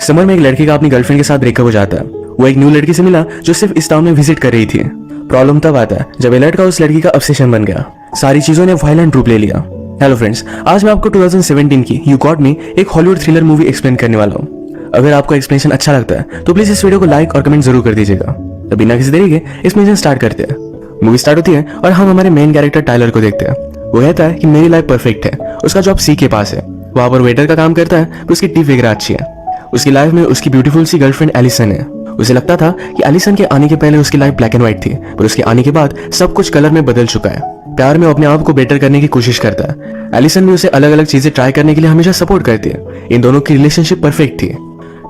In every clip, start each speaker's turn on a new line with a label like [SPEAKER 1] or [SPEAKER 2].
[SPEAKER 1] Summer में एक लड़के का अपनी गर्लफ्रेंड के साथ ब्रेकअप हो जाता है। वो एक न्यू लड़की से मिला जो सिर्फ इस टाउन में विजिट कर रही थी। प्रॉब्लम तब आता है जब ये लड़का उस लड़की का ऑब्सेशन बन गया। सारी चीजों ने वायलेंट रूप ले लिया। हेलो फ्रेंड्स, आज मैं आपको 2017 की यू गॉट मी एक हॉलीवुड थ्रिलर मूवी एक्सप्लेन करने वाला हूँ। अगर आपको एक्सप्लेनेशन अच्छा लगता है तो प्लीज इस वीडियो को लाइक और कमेंट जरूर कर दीजिएगा। तो बिना किसी देरी के एक्सप्लेनेशन स्टार्ट करते हैं। मूवी स्टार्ट होती है और हम हमारे मेन कैरेक्टर टाइलर को देखते हैं। वो कहता है कि मेरी लाइफ परफेक्ट है। उसका जॉब सी के पास है, वहां पर वेटर का काम करता है, तो उसकी टिप वगैरह अच्छी है। उसकी लाइफ में उसकी ब्यूटीफुल सी गर्लफ्रेंड एलिसन है। उसे लगता था कि एलिसन के आने के पहले उसकी लाइफ ब्लैक एंड व्हाइट थी, पर उसके आने के बाद सब कुछ कलर में बदल चुका है। प्यार में अपने आप को बेटर करने की कोशिश करता है। एलिसन भी उसे अलग अलग चीजें ट्राई करने के लिए हमेशा सपोर्ट करती है। इन दोनों की रिलेशनशिप परफेक्ट थी।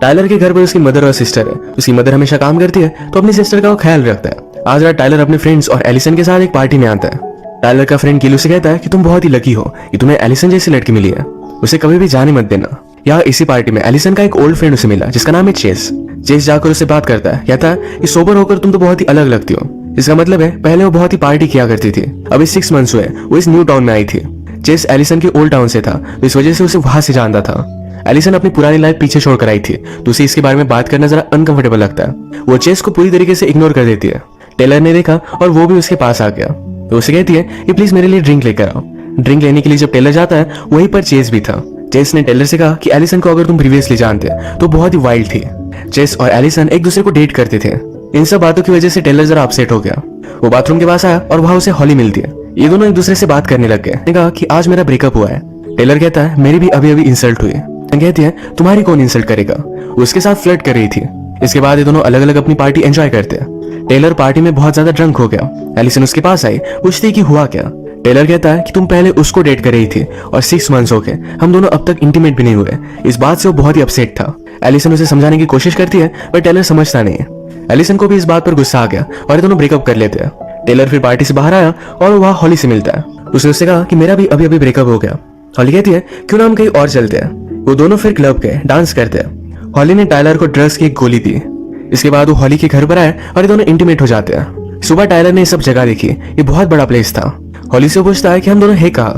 [SPEAKER 1] टाइलर के घर पर उसकी मदर और सिस्टर है। उसकी मदर हमेशा काम करती है तो अपनी सिस्टर का वो ख्याल रखता है। आज रात टाइलर अपने फ्रेंड्स और एलिसन के साथ एक पार्टी में आता है। टाइलर का फ्रेंड किलू से कहता है कि तुम बहुत ही लकी हो कि तुम्हें एलिसन जैसी लड़की मिली है। उसे कभी भी जाने मत देना। यहाँ इसी पार्टी में एलिसन का एक ओल्ड फ्रेंड उसे मिला जिसका नाम है चेस। चेस जाकर उससे बात करता है, कहता है कि सोबर होकर तुम तो बहुत ही अलग लगती हो। इसका मतलब है पहले वो बहुत ही पार्टी किया करती थी, अभी 6 मंथ्स हुए वो इस न्यू टाउन में आई थी। चेस एलिसन के ओल्ड टाउन से था, तो इस वजह से उसे वहां से जानता था। एलिसन अपनी पुरानी लाइफ पीछे छोड़कर आई थी, तो उसे इसके बारे में बात करना जरा अनकंफर्टेबल लगता है। वो चेस को पूरी तरीके से इग्नोर कर देती है। टेलर ने देखा और वो भी उसके पास आ गया, तो उसे कहती है कि प्लीज मेरे लिए ड्रिंक लेकर आओ। ड्रिंक लेने के लिए जब टेलर जाता है वहीं पर चेस भी था। चेस ने टेलर से कहा कि एलिसन को अगर तुम प्रीवियसली जानते तो बहुत ही वाइल्ड थी। चेस और एलिसन एक दूसरे को डेट करते थे। इन सब बातों की वजह से टेलर जरा अपसेट हो गया। वो बाथरूम के पास आया और वहां उसे हॉली मिलती है। ये दोनों एक दूसरे से बात करने लग गए। कहा कि आज मेरा ब्रेकअप हुआ है। टेलर कहता है मेरी भी अभी अभी इंसल्ट हुई। कहती है तुम्हारी कौन इंसल्ट करेगा। वो उसके साथ फ्लर्ट कर रही थी। इसके बाद ये दोनों अलग अलग अपनी पार्टी एंजॉय करते हैं। टेलर पार्टी में बहुत ज्यादा ड्रंक हो गया। एलिसन उसके पास आई, पूछती कि हुआ क्या। टेलर कहता है कि तुम पहले उसको डेट कर रही थी और 6 मंथ्स हो गए, हम दोनों अब तक इंटीमेट भी नहीं हुए। इस बात से वो बहुत ही अपसेट था। एलिसन उसे समझाने की कोशिश करती है पर टेलर समझता नहीं है। एलिसन को भी इस बात पर गुस्सा आ गया और ये दोनों ब्रेकअप कर लेते हैं। टेलर फिर पार्टी से बाहर आया और वहां हॉली से मिलता है। उसने उससे कहा कि मेरा भी अभी अभी ब्रेकअप हो गया। हॉली कहती है क्यों ना हम कहीं और चलते हैं। वो दोनों फिर क्लब गए, डांस करते हैं। हॉली ने टाइलर को ड्रग्स की एक गोली दी। इसके बाद वो हॉली के घर पर आए और ये दोनों इंटीमेट हो जाते हैं। सुबह टाइलर ने ये सब जगह देखी, ये बहुत बड़ा प्लेस था। हॉली से पूछता है कि हम दोनों है कहाँ।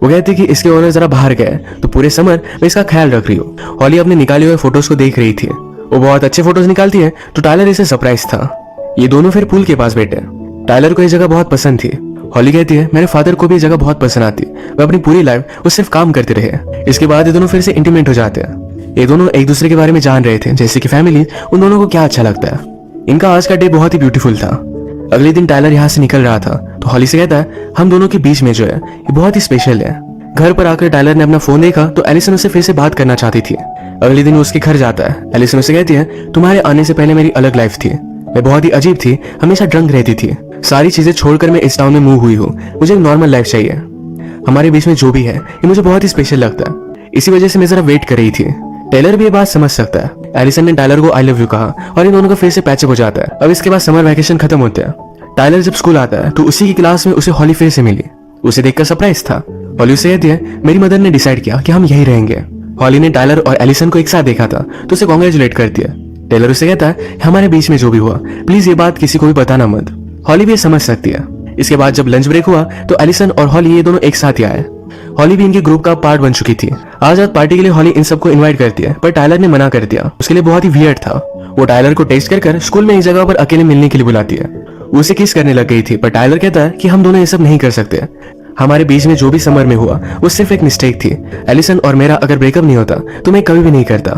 [SPEAKER 1] वो कहती है कि इसके ओनर जरा बाहर गए, तो पूरे समर मैं इसका ख्याल रख रही हूँ। हॉली अपने निकाले हुए फोटोज को देख रही थी। वो बहुत अच्छे फोटोज निकालती है, तो टाइलर इसे सरप्राइज था। ये दोनों फिर पूल के पास बैठे। टाइलर को ये जगह बहुत पसंद थी। हॉली कहती है मेरे फादर को भी ये जगह बहुत पसंद आती। वो अपनी पूरी लाइफ वो सिर्फ काम करते रहे। इसके बाद ये दोनों फिर से इंटीमेट हो जाते हैं। ये दोनों एक दूसरे के बारे में जान रहे थे, जैसे कि फैमिली उन दोनों को क्या अच्छा लगता है। इनका आज का डे बहुत ही ब्यूटीफुल था। अगले दिन टाइलर यहाँ से निकल रहा था, तो हॉली से कहता है हम दोनों के बीच में जो है ये बहुत ही स्पेशल है। घर पर आकर टाइलर ने अपना फोन देखा तो एलिसन उससे फिर से बात करना चाहती थी। अगले दिन वो उसके घर जाता है। एलिसन उसे कहती है तुम्हारे आने से पहले मेरी अलग लाइफ थी, मैं बहुत ही अजीब थी, हमेशा ड्रंक रहती थी। सारी चीजें छोड़कर मैं इस टाउन में मूव हुई हूँ। मुझे एक नॉर्मल लाइफ चाहिए। हमारे बीच में जो भी है ये मुझे बहुत ही स्पेशल लगता है। इसी वजह से मैं जरा वेट कर रही थी। टेलर भी ये बात समझ सकता है। एलिसन ने टाइलर को आई लव यू कहा और इन दोनों का फिर से पैचअप हो जाता है। अब इसके बाद समर वैकेशन खत्म होते हैं। टाइलर जब स्कूल आता है तो उसी की क्लास में उसे हॉली फिर से मिली। उसे देखकर सरप्राइज था। हॉली उसे कहती है मेरी मदर ने डिसाइड किया कि हम यही रहेंगे। हॉली ने टाइलर और एलिसन को एक साथ देखा था तो उसे कॉन्ग्रेचुलेट करती है। टेलर उसे कहता है हमारे बीच में जो भी हुआ प्लीज ये बात किसी को भी बताना मत। हॉली भी समझ सकती है। इसके बाद जब लंच ब्रेक हुआ तो एलिसन और हॉली ये दोनों एक साथ ही आए। हॉली भी इनके ग्रुप का पार्ट बन चुकी थी। आज रात पार्टी के लिए हॉली इन सबको इनवाइट करती है, पर टाइलर ने मना कर दिया। उसके लिए बहुत ही वियर्ड था। वो टाइलर को टेस्ट कर स्कूल में एक जगह पर अकेले मिलने के लिए बुलाती है। वो उसे किस करने लग गई थी, पर टाइलर कहता है कि हम दोनों ये सब नहीं कर सकते। हमारे बीच में जो भी समर में हुआ वो सिर्फ एक मिस्टेक थी। एलिसन और मेरा अगर ब्रेकअप नहीं होता तो मैं कभी भी नहीं करता।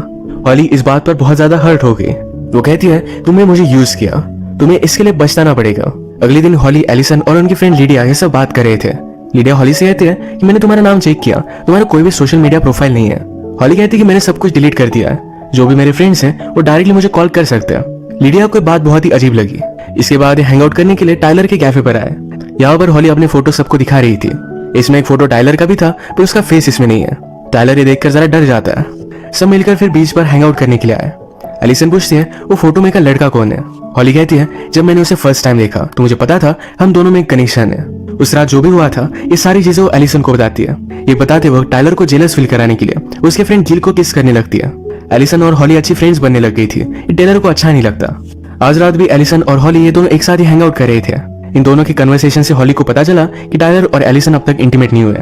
[SPEAKER 1] हॉली इस बात पर बहुत ज्यादा हर्ट हो गई। वो कहती है तुमने मुझे यूज किया, तुम्हें इसके लिए बचना पड़ेगा। अगले दिन हॉली, एलिसन और उनकी फ्रेंड लिडिया ये सब बात कर रहे थे। लिडिया हॉली से कहती है कि मैंने तुम्हारा नाम चेक किया, तुम्हारा कोई भी सोशल मीडिया प्रोफाइल नहीं है। हॉली कहती है कि मैंने सब कुछ डिलीट कर दिया है। जो भी मेरे फ्रेंड्स हैं वो डायरेक्टली मुझे कॉल कर सकते हैं। लिडिया को बात बहुत ही अजीब लगी। इसके बाद हैंग आउट करने के लिए टाइलर के कैफे पर आए। यहाँ पर हॉली अपने फोटो सबको दिखा रही थी। इसमें एक फोटो टाइलर का भी था, पर उसका फेस इसमें नहीं है। टाइलर ये देखकर जरा डर जाता है। सब मिलकर फिर बीच पर हैंग आउट करने के लिए आए। एलिसन पूछती है वो फोटो में का लड़का कौन है। हॉली कहती है जब मैंने उसे फर्स्ट टाइम देखा तो मुझे पता था हम दोनों में एक कनेक्शन है। उस रात जो भी हुआ था ये सारी चीजें वो एलिसन को बताती है। ये बताते वक्त टाइलर को जेलस फील कराने के लिए उसके फ्रेंड जिल को किस करने लगती है। एलिसन और हॉली अच्छी फ्रेंड्स बनने लग गई थी। ये टेलर को अच्छा नहीं लगता। आज रात भी एलिसन और हॉली ये दोनों एक साथ ही हैंग आउट कर रहे थे। इन दोनों की कन्वर्सेशन से हॉली को पता चला कि टाइलर और एलिसन अब तक इंटीमेट नहीं हुए।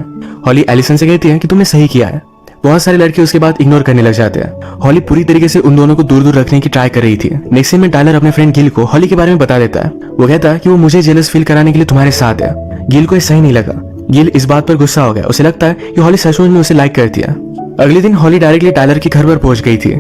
[SPEAKER 1] हॉली एलिसन से कहती है कि तुमने सही किया है। बहुत सारे लड़के उसके बाद इग्नोर करने लग जाते हैं। हॉली पूरी तरीके से उन दोनों को दूर दूर रखने की ट्राई कर रही थी। नेक्स्ट सीन में टाइलर अपने फ्रेंड गिल को हॉली के बारे में बता देता है। वो कहता है कि वो मुझे जेलस फील कराने के लिए तुम्हारे साथ है। गिल को ये सही नहीं लगा। गिल इस बात पर गुस्सा हो गया। उसे लगता है कि हॉली सचमुच में उसे लाइक करती है। अगले दिन हॉली डायरेक्टली टाइलर के घर पर पहुंच गई थी।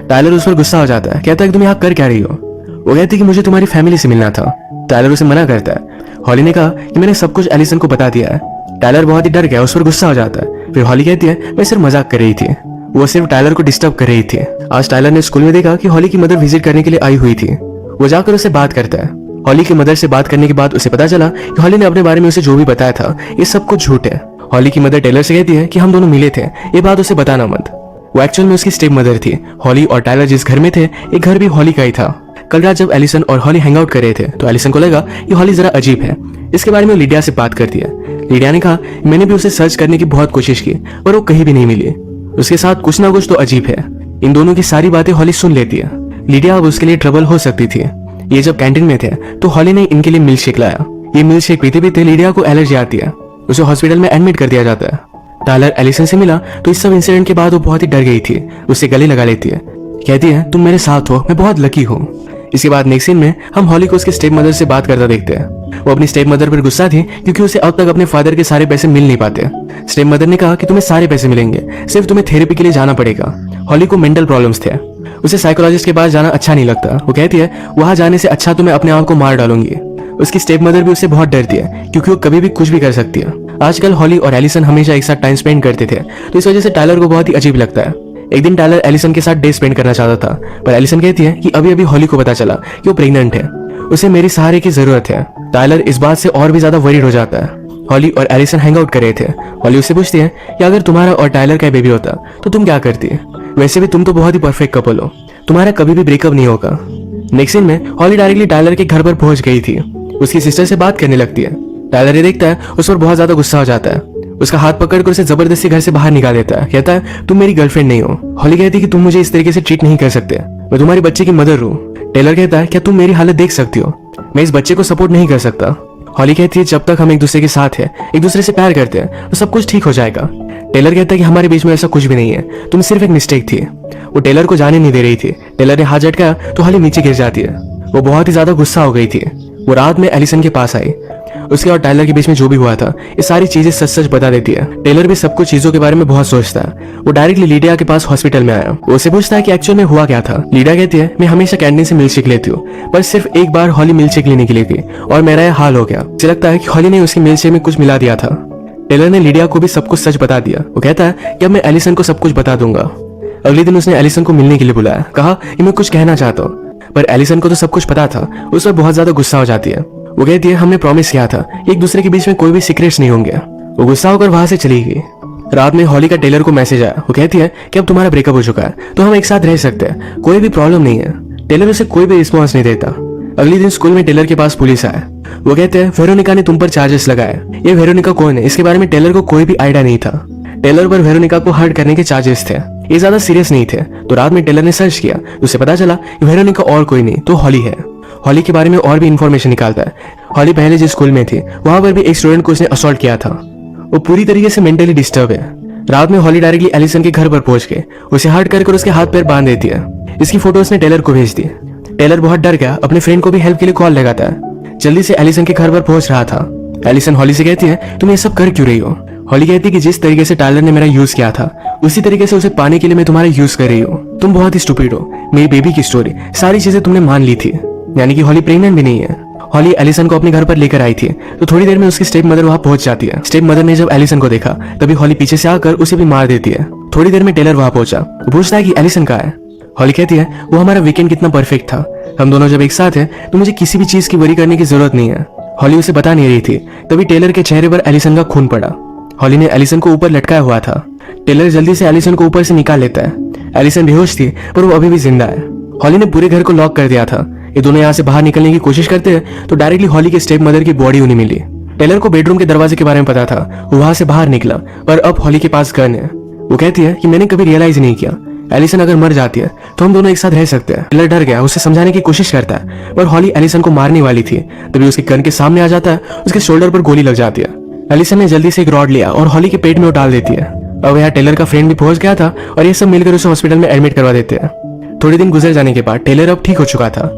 [SPEAKER 1] टाइलर उस पर गुस्सा हो जाता है, कहता है कि तुम यहाँ कर क्या रही हो। वो कहती है कि मुझे तुम्हारी फैमिली से मिलना था। टाइलर उसे मना करता है। हॉली ने कहा कि मैंने सब कुछ एलिसन को बता दिया है। टाइलर बहुत ही डर गया, उस पर गुस्सा हो जाता है। फिर हॉली कहती है मैं सिर्फ मजाक कर रही थी। वो सिर्फ टाइलर को डिस्टर्ब कर रही थी। आज टाइलर ने स्कूल में देखा कि हॉली की मदर विजिट करने के लिए आई हुई थी। वो जाकर उससे बात करता है। हॉली की मदर से बात करने के बाद उसे पता चला कि हॉली ने अपने बारे में उसे जो भी बताया था ये सब कुछ झूठ है। हॉली की मदर टेलर से कहती है कि हम दोनों मिले थे, ये बात उसे बताना मत। वो एक्चुअल में उसकी स्टेप मदर थी। हॉली और टाइलर जिस घर में थे एक घर भी हॉली का ही था। कल रात जब एलिसन और हॉली हैंग आउट कर रहे थे तो एलिसन को लगा कि हॉली जरा अजीब है। इसके बारे में लिडिया से बात करती है। लिडिया ने कहा मैंने भी उसे सर्च करने की बहुत कोशिश की पर वो कहीं भी नहीं मिली। उसके साथ कुछ ना कुछ तो अजीब है। इन दोनों की सारी बातें हॉली सुन लेती है। लिडिया अब उसके लिए ट्रबल हो सकती थी। ये जब कैंटीन में थे तो हॉली ने इनके लिए मिल्क शेक लाया। ये मिल्क शेक पीते पीते लिडिया को एलर्जी आती है। उसे हॉस्पिटल में एडमिट कर दिया जाता है। टाइलर एलिसन से मिला तो इस सब इंसिडेंट के बाद वो बहुत ही डर गई थी। उससे गले लगा लेती है, कहती है तुम मेरे साथ हो, मैं बहुत लकी हूँ। इसके बाद नेक्स्ट सीन में हम हॉली को उसके स्टेप मदर से बात करता देखते हैं। वो अपनी स्टेप मदर पर गुस्सा थी क्योंकि उसे अब तक अपने फादर के सारे पैसे मिल नहीं पाते। स्टेप मदर ने कहा कि तुम्हें सारे पैसे मिलेंगे, सिर्फ तुम्हें थेरेपी के लिए जाना पड़ेगा। हॉली को मेंटल प्रॉब्लम्स थे। उसे साइकोलॉजिस्ट के पास जाना अच्छा नहीं लगता। वो कहती है वहां जाने से अच्छा तो मैं अपने आप को मार डालूंगी। उसकी स्टेप मदर भी उससे बहुत डरती है क्योंकि वो कभी भी कुछ भी कर सकती है। आजकल हॉली और एलिसन हमेशा एक साथ टाइम स्पेंड करते थे तो इस वजह से टाइलर को बहुत ही अजीब लगता है। एक दिन टाइलर एलिसन के साथ डे स्पेंड करना चाहता था पर एलिसन कहती है कि अभी अभी हॉली को पता चला कि वो प्रेग्नेंट है, उसे मेरी सहारे की जरूरत है। टाइलर इस बात से और भी ज्यादा वरीड हो जाता है। हॉली और एलिसन हैंग आउट कर रहे थे। हॉली उससे पूछती है कि अगर तुम्हारा और टाइलर का बेबी होता तो तुम क्या करती। वैसे भी तुम तो बहुत ही परफेक्ट कपल हो, तुम्हारा कभी भी ब्रेकअप नहीं होगा। नेक्स्ट सीन में हॉली डायरेक्टली टाइलर के घर पर पहुंच गई थी। उसकी सिस्टर से बात करने लगती है। टाइलर ये देखता है, उस पर बहुत ज्यादा गुस्सा हो जाता है। उसका हाथ पकड़कर उसे जबरदस्ती घर से बाहर निकाल देता है। कहता है तुम मेरी गर्लफ्रेंड नहीं हो। हॉली कहती है कि तुम मुझे इस तरीके से ट्रीट नहीं कर सकते, मैं तुम्हारी बच्चे की मदर हूँ। टेलर कहता है क्या तुम मेरी हालत देख सकती हो, मैं इस बच्चे को सपोर्ट नहीं कर सकता। हॉली कहती है जब तक हम एक दूसरे के साथ हैं, एक दूसरे से प्यार करते हैं तो सब कुछ ठीक हो जाएगा। टेलर कहता है कि हमारे बीच में ऐसा कुछ भी नहीं है, तुम सिर्फ एक मिस्टेक थी। वो टेलर को जाने नहीं दे रही थी। टेलर ने हाथ झटकाया तो हॉली नीचे गिर जाती है। वो बहुत ही ज्यादा गुस्सा हो गई थी। वो रात में एलिसन के पास आई। उसके और टाइलर के बीच में जो भी हुआ था ये सारी चीजें सच सच बता देती है। टेलर भी सब कुछ चीजों के बारे में बहुत सोचता है। वो डायरेक्टली लिडिया के पास हॉस्पिटल में आया। वो उसे पूछता है कि एक्चुअल में हुआ क्या था। लिडिया कहती है मैं हमेशा कैंटीन से मिल्क शेक लेती हूँ पर सिर्फ एक बार हॉली मिल्क शेक लेने के लिए गई और मेरा यह हाल हो गया। मुझे लगता है कि हॉली ने उसके मिल्क शेक में कुछ मिला दिया था। टेलर ने लिडिया को भी सब कुछ सच बता दिया। वो कहता है कि अब मैं एलिसन को सब कुछ बता दूंगा। अगले दिन उसने एलिसन को मिलने के लिए बुलाया। कहा कि मैं कुछ कहना चाहता हूँ पर एलिसन को तो सब कुछ पता था। उस पर बहुत ज्यादा गुस्सा हो जाती है। वो कहती है हमने प्रॉमिस किया था एक दूसरे के बीच में कोई भी सीक्रेट्स नहीं होंगे। वो गुस्सा होकर वहां से चली गई। रात में हॉली का टेलर को मैसेज आया। वो कहती है कि अब तुम्हारा ब्रेकअप हो चुका है तो हम एक साथ रह सकते हैं, कोई भी प्रॉब्लम नहीं है। टेलर उसे कोई भी रिस्पॉन्स नहीं देता। अगले दिन स्कूल में टेलर के पास पुलिस आया। वो कहते हैं वेरोनिका ने तुम पर चार्जेस लगाए। ये वेरोनिका कौन है इसके बारे में टेलर को कोई भी आइडिया नहीं था। टेलर पर वेरोनिका को हर्ट करने के चार्जेस थे। ये ज्यादा सीरियस नहीं थे। तो रात में टेलर ने सर्च किया, उसे पता चला कि वेरोनिका और कोई नहीं तो हॉली है। हॉली के बारे में और भी इंफॉर्मेशन निकालता है। हॉली पहले जिस स्कूल में थी वहां पर भी एक स्टूडेंट को उसने असॉल्ट किया था। वो पूरी तरीके से मेंटली डिस्टर्ब है। रात में हॉली डायरेक्टली एलिसन के घर पर पहुंच के उसे हर्ट कर उसके हाथ पैर बांध देती है। इसकी फोटो उसने टेलर को भेज दी। टेलर बहुत डर गया, अपने फ्रेंड को भी हेल्प के लिए कॉल लगाता है। जल्दी से एलिसन के घर पर पहुंच रहा था। एलिसन हॉली से कहती है तुम ये सब कर क्यों रही हो। हॉली कहती है कि जिस तरीके से टाइलर ने मेरा यूज किया था उसी तरीके से उसे पाने के लिए मैं तुम्हारा यूज कर रही हूँ। तुम बहुत ही स्टूपिड हो। मेरी बेबी की स्टोरी सारी चीजें तुमने मान ली थी। यानी कि हॉली प्रेग्नेंट भी नहीं है। हॉली एलिसन को अपने घर पर लेकर आई थी तो थोड़ी देर में उसकी स्टेप मदर वहां पहुंच जाती है। स्टेप मदर ने जब एलिसन को देखा तभी हॉली पीछे से आकर उसे भी मार देती है। थोड़ी देर में टेलर वहां पहुंचा। वो पूछता है कि एलिसन कहाँ है। हॉली कहती है वो हमारा वीकेंड कितना परफेक्ट था, हम दोनों जब एक साथ हैं तो मुझे किसी भी चीज की वरी करने की जरूरत नहीं है। हॉली उसे बता नहीं रही थी तभी टेलर के चेहरे पर एलिसन का खून पड़ा। हॉली ने एलिसन को ऊपर लटकाया हुआ था। टेलर जल्दी से एलिसन को ऊपर से निकाल लेता है। एलिसन बेहोश थी पर वो अभी भी जिंदा है। हॉली ने पूरे घर को लॉक कर दिया था। ये दोनों यहाँ से बाहर निकलने की कोशिश करते हैं तो डायरेक्टली हॉली के स्टेप मदर की बॉडी उन्हें मिली। टेलर को बेडरूम के दरवाजे के बारे में पता था, वो वहां से बाहर निकला पर अब हॉली के पास गन है। वो कहती है कि मैंने कभी रियलाइज नहीं किया एलिसन अगर मर जाती है तो हम दोनों एक साथ रह सकते हैं। टेलर डर गया, उसे समझाने की कोशिश करता है पर हॉली एलिसन को मारने वाली थी तभी उसके गन के सामने आ जाता है। उसके शोल्डर पर गोली लग जाती है। एलिसन ने जल्दी से एक रॉड लिया और हॉली के पेट में डाल देती है। अब यहाँ टेलर का फ्रेंड भी पहुंच गया था और ये सब मिलकर उसे हॉस्पिटल में एडमिट करवा देते हैं। थोड़े दिन गुजर जाने के बाद टेलर अब ठीक हो चुका था।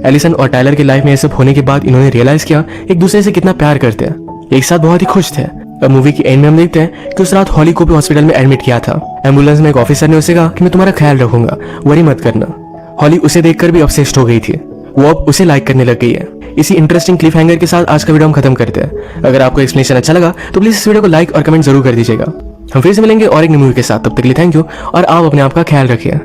[SPEAKER 1] एलिसन और टाइलर की लाइफ में ये सब होने के बाद इन्होंने रियलाइज किया एक दूसरे से कितना प्यार करते हैं, एक साथ बहुत ही खुश थे। अब मूवी की एंड में हम देखते हैं कि उस रात हॉली को भी हॉस्पिटल में एडमिट किया था। एम्बुलेंस में एक ऑफिसर ने उसे कहा कि मैं तुम्हारा ख्याल रखूंगा, वरी मत करना। हॉली उसे देखकर भी ऑब्सेस्ड हो गई थी, वो अब उसे लाइक करने लग गई है। इसी इंटरेस्टिंग क्लिफ हैंगर के साथ आज का वीडियो हम खत्म करते हैं। अगर आपको एक्सप्लेनेशन अच्छा लगा तो प्लीज इस वीडियो को लाइक और कमेंट जरूर कर दीजिएगा। हम फिर से मिलेंगे और एक नई मूवी के साथ, तब तक के लिए थैंक यू और आप अपने आप का ख्याल रखिए।